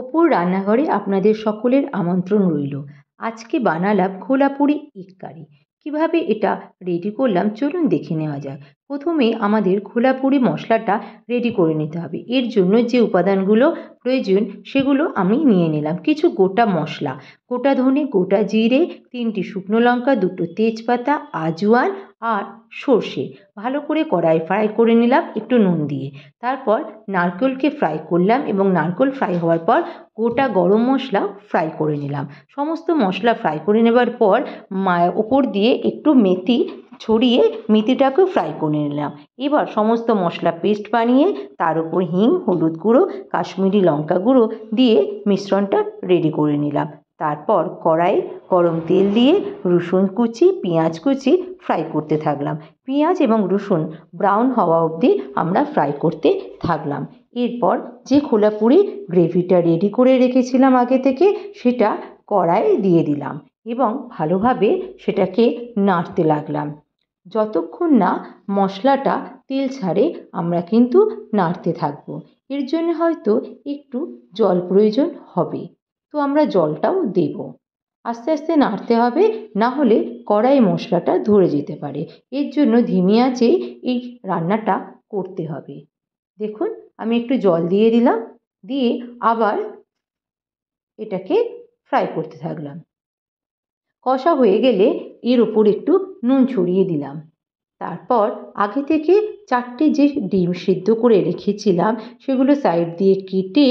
অপুর রান্নাঘরে আপনাদের সকলের আমন্ত্রণ রইল। আজকে বানালাম খোলাপুরি এগ কারি। কীভাবে এটা রেডি করলাম চলুন দেখে নেওয়া যাক। প্রথমে আমাদের খোলাপুরি মশলাটা রেডি করে নিতে হবে। এর জন্য যে উপাদানগুলো প্রয়োজন সেগুলো আমি নিয়ে নিলাম। কিছু গোটা মশলা, গোটা ধনে, গোটা জিরে, 3টি শুকনো লঙ্কা, 2টো তেজপাতা, আজওয়ান আর সর্ষে ভালো করে কড়াই ফ্রাই করে নিলাম একটু নুন দিয়ে। তারপর নারকেলকে ফ্রাই করলাম এবং নারকেল ফ্রাই হওয়ার পর গোটা গরম মশলা ফ্রাই করে নিলাম। সমস্ত মশলা ফ্রাই করে নেবার পর ওপর দিয়ে একটু মেথি ছড়িয়ে মেথিটাকেও ফ্রাই করে নিলাম। এবার সমস্ত মশলা পেস্ট বানিয়ে তার উপর হিং, হলুদ গুঁড়ো, কাশ্মীরি লঙ্কা গুঁড়ো দিয়ে মিশ্রণটা রেডি করে নিলাম। তারপর কড়াইয়ে গরম তেল দিয়ে রসুন কুচি, পেঁয়াজ কুচি ফ্রাই করতে থাকলাম। পেঁয়াজ এবং রসুন ব্রাউন হওয়া অবধি আমরা ফ্রাই করতে থাকলাম। এরপর যে খোলাপুরি গ্রেভিটা রেডি করে রেখেছিলাম আগে থেকে সেটা কড়াইয়ে দিয়ে দিলাম এবং ভালোভাবে সেটাকে নাড়তে লাগলাম। যতক্ষণ না মশলাটা তেল ছাড়ে আমরা কিন্তু নাড়তে থাকবো। এর জন্য হয়তো একটু জল প্রয়োজন হবে, তো আমরা জলটাও দেব। আস্তে আস্তে নাড়তে হবে, না হলে কড়াই মশলাটা ধরে যেতে পারে। এর জন্য ধিমি আঁচে এই রান্নাটা করতে হবে। দেখুন আমি একটু জল দিয়ে দিলাম, দিয়ে আবার এটাকে ফ্রাই করতে থাকলাম। কষা হয়ে গেলে এর ওপর একটু নুন ছড়িয়ে দিলাম। তারপর আগে থেকে 4টে যে ডিম সিদ্ধ করে রেখেছিলাম সেগুলো সাইড দিয়ে কেটে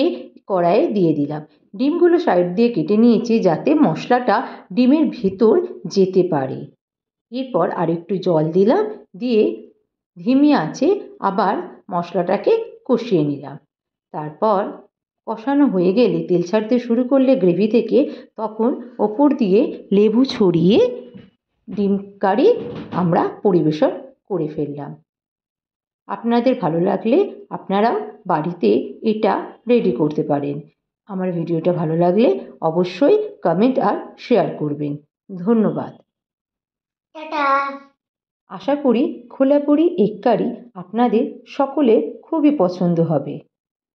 কড়াইয়ে দিয়ে দিলাম। ডিমগুলো সাইড দিয়ে কেটে নিয়েছি যাতে মশলাটা ডিমের ভেতর যেতে পারে। এরপর আরেকটু জল দিলাম, দিয়ে ধিমি আঁচে আবার মশলাটাকে কষিয়ে নিলাম। তারপর কষানো হয়ে গেলে তেল ছাড়তে শুরু করলে গ্রেভি থেকে, তখন ওপর দিয়ে লেবু ছড়িয়ে ডিম কারি আমরা পরিবেশন করে ফেললাম। আপনাদের ভালো লাগলে আপনারাও বাড়িতে এটা রেডি করতে পারেন। আমার ভিডিওটা ভালো লাগলে অবশ্যই কমেন্ট আর শেয়ার করবেন। ধন্যবাদ। টাটা। আশা করি খোলাপুরি এগ কারি আপনাদের সকলের খুবই পছন্দ হবে।